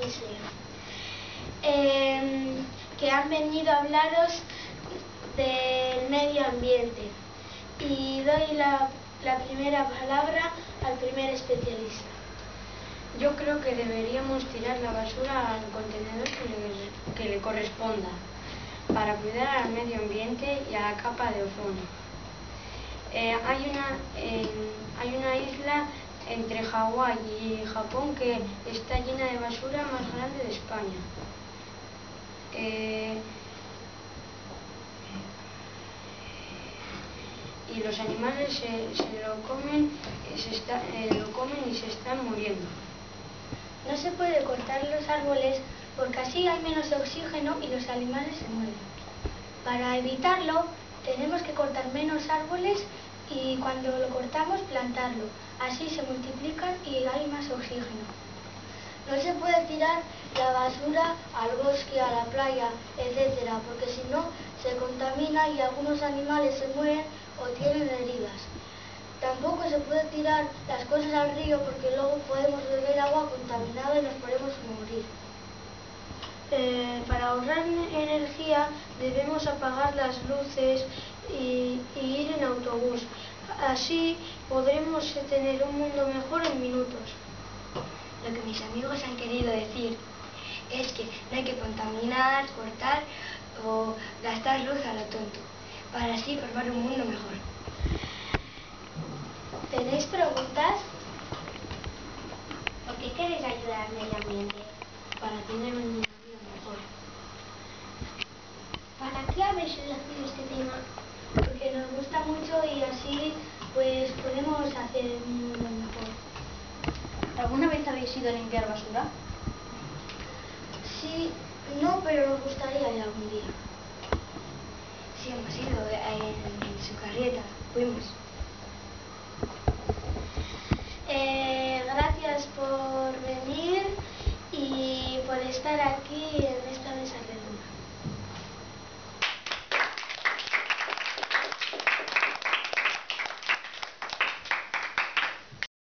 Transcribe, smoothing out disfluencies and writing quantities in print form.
Isle, que han venido a hablaros del medio ambiente. Y doy la primera palabra al primer especialista. Yo creo que deberíamos tirar la basura al contenedor que le corresponda para cuidar al medio ambiente y a la capa de ozono. Hay una isla entre Hawái y Japón que está llena de basura más grande de España. Y los animales lo comen y se están muriendo. No se puede cortar los árboles porque así hay menos oxígeno y los animales se mueren. Para evitarlo tenemos que cortar menos árboles y cuando lo cortamos plantarlo. Así se multiplican y hay más oxígeno. No se puede tirar la basura al bosque, a la playa, etc., porque si no se contamina y algunos animales se mueren o tienen heridas. Tampoco se puede tirar las cosas al río porque luego podemos beber agua contaminada y nos podemos morir. Para ahorrar energía debemos apagar las luces y ir en autobús. Así podremos tener un mundo mejor en minutos. Lo que mis amigos han querido decir es que no hay que contaminar, cortar o gastar luz a lo tonto, para así formar un mundo mejor. ¿Tenéis preguntas? ¿Por qué queréis ayudar al medio ambiente? Para tener un mundo mejor. ¿Para qué habéis elegido este tema? Porque nos gusta mucho y así pues podemos hacer un mundo mejor. ¿Alguna vez habéis ido a limpiar basura? Sí, no, pero nos gustaría ir algún día. Sí, hemos ido en su carreta, fuimos. Gracias por venir y por estar aquí en esta mesa redonda.